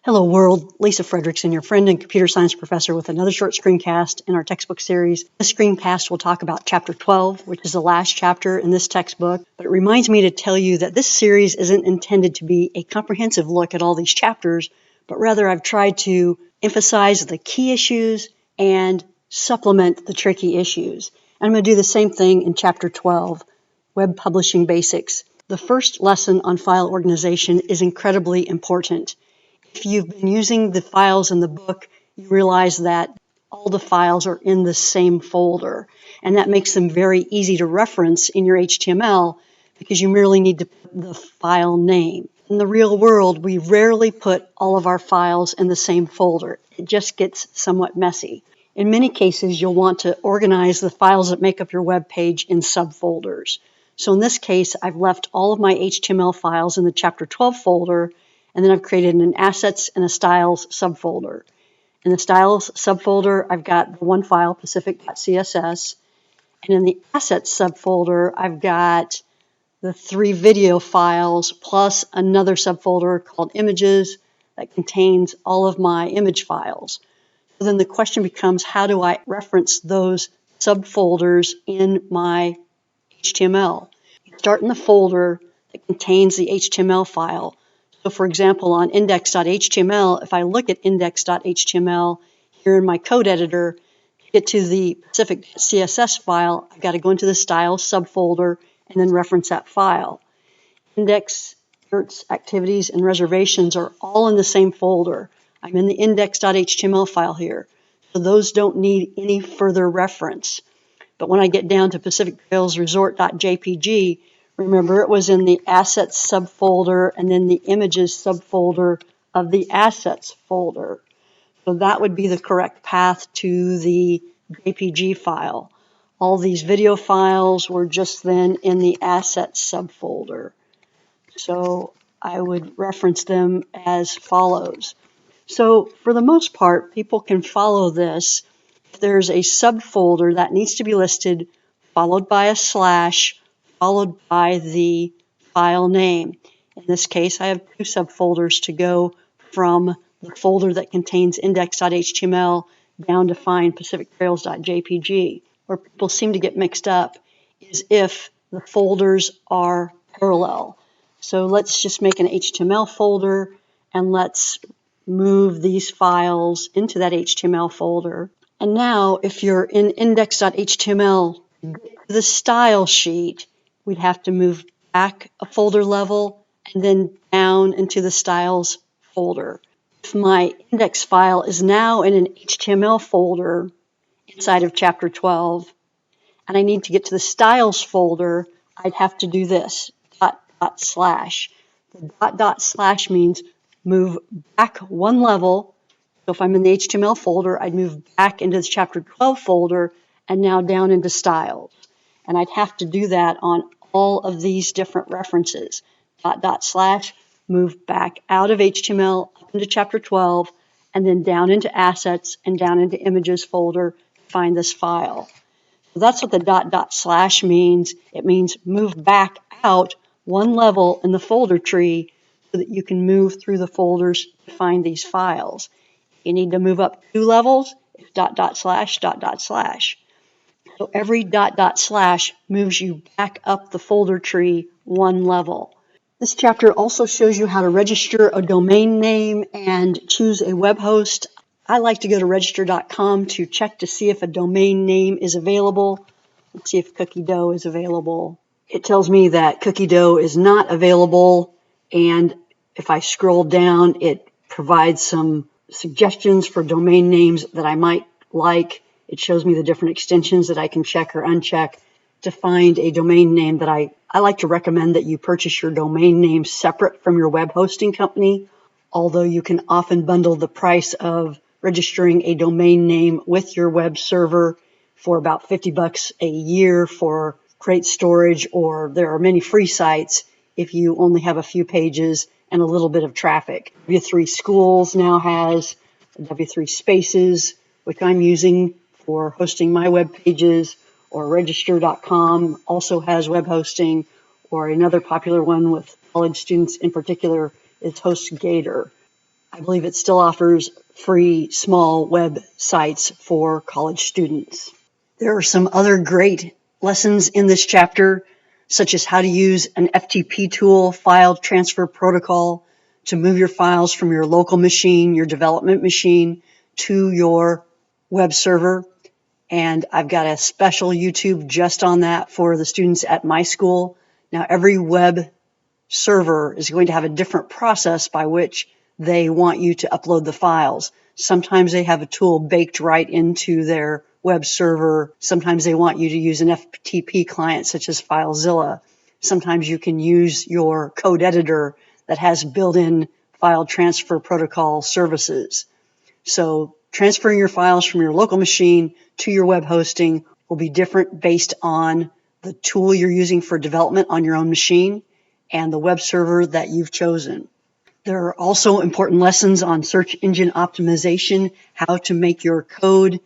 Hello world, Lisa Friedrichsen, your friend and computer science professor with another short screencast in our textbook series. This screencast will talk about chapter 12, which is the last chapter in this textbook, but it reminds me to tell you that this series isn't intended to be a comprehensive look at all these chapters, but rather I've tried to emphasize the key issues and supplement the tricky issues. And I'm going to do the same thing in chapter 12, Web Publishing Basics. The first lesson on file organization is incredibly important. If you've been using the files in the book, you realize that all the files are in the same folder, and that makes them very easy to reference in your HTML because you merely need to put the file name. In the real world, we rarely put all of our files in the same folder. It just gets somewhat messy. In many cases, you'll want to organize the files that make up your web page in subfolders. So in this case, I've left all of my HTML files in the Chapter 12 folder, and then I've created an Assets and a Styles subfolder. In the Styles subfolder, I've got the one file, pacific.css, and in the Assets subfolder, I've got the 3 video files plus another subfolder called Images that contains all of my image files. So then the question becomes, how do I reference those subfolders in my HTML? You start in the folder that contains the HTML file. So for example, on index.html, if I look at index.html here in my code editor, to get to the pacific.css file, I've got to go into the Styles subfolder and then reference that file. Index, alerts, activities, and reservations are all in the same folder. I'm in the index.html file here, so those don't need any further reference. But when I get down to pacifictrailsresort.jpg, remember, it was in the Assets subfolder and then the Images subfolder of the Assets folder. So that would be the correct path to the JPG file. All these video files were just then in the Assets subfolder. So I would reference them as follows. So for the most part, people can follow this. If there's a subfolder that needs to be listed, followed by a slash, followed by the file name. In this case, I have 2 subfolders to go from the folder that contains index.html down to find pacifictrails.jpg. Where people seem to get mixed up is if the folders are parallel. So let's just make an HTML folder and let's move these files into that HTML folder. And now if you're in index.html, the style sheet, we'd have to move back a folder level and then down into the styles folder. If my index file is now in an HTML folder inside of chapter 12, and I need to get to the styles folder, I'd have to do this, // The // means move back one level. So if I'm in the HTML folder, I'd move back into the chapter 12 folder and now down into styles. And I'd have to do that on all of these different references. // move back out of HTML up into chapter 12 and then down into assets and down into images folder to find this file. So that's what the // means. It means move back out one level in the folder tree so that you can move through the folders to find these files. You need to move up 2 levels, it's // So every // moves you back up the folder tree 1 level. This chapter also shows you how to register a domain name and choose a web host. I like to go to register.com to check to see if a domain name is available. Let's see if Cookie Dough is available. It tells me that Cookie Dough is not available, and if I scroll down, it provides some suggestions for domain names that I might like. It shows me the different extensions that I can check or uncheck to find a domain name that I like to recommend that you purchase your domain name separate from your web hosting company, although you can often bundle the price of registering a domain name with your web server for about $50 a year for great storage, or there are many free sites if you only have a few pages and a little bit of traffic. W3 Schools now has W3 Spaces, which I'm using for hosting my web pages, or register.com also has web hosting, or another popular one with college students in particular is HostGator. I believe it still offers free small web sites for college students. There are some other great lessons in this chapter, such as how to use an FTP tool, file transfer protocol, to move your files from your local machine, your development machine, to your web server. And I've got a special YouTube just on that for the students at my school. Now, every web server is going to have a different process by which they want you to upload the files. Sometimes they have a tool baked right into their web server. Sometimes they want you to use an FTP client such as FileZilla. Sometimes you can use your code editor that has built-in file transfer protocol services. So transferring your files from your local machine to your web hosting will be different based on the tool you're using for development on your own machine and the web server that you've chosen. There are also important lessons on search engine optimization, how to make your code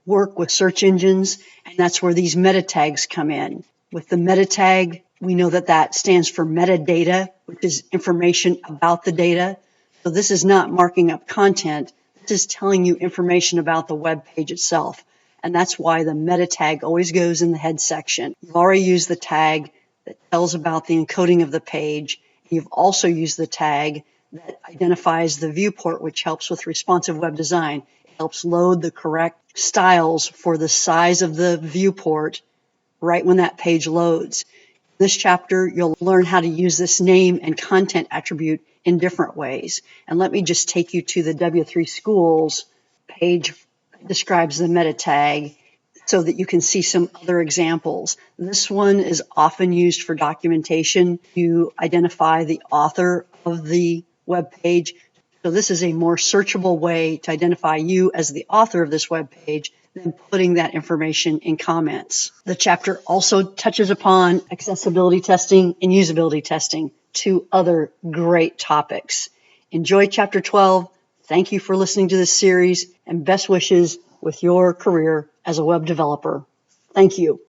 work with search engines, and that's where these meta tags come in. With the meta tag, we know that that stands for metadata, which is information about the data. So this is not marking up content. This is telling you information about the web page itself. And that's why the meta tag always goes in the head section. You've already used the tag that tells about the encoding of the page. You've also used the tag that identifies the viewport, which helps with responsive web design. It helps load the correct styles for the size of the viewport right when that page loads. In this chapter, you'll learn how to use this name and content attribute in different ways. And let me just take you to the W3 Schools page that describes the meta tag so that you can see some other examples. This one is often used for documentation to identify the author of the web page. So this is a more searchable way to identify you as the author of this web page than putting that information in comments. The chapter also touches upon accessibility testing and usability testing, two other great topics. Enjoy chapter 12. Thank you for listening to this series, and best wishes with your career as a web developer. Thank you.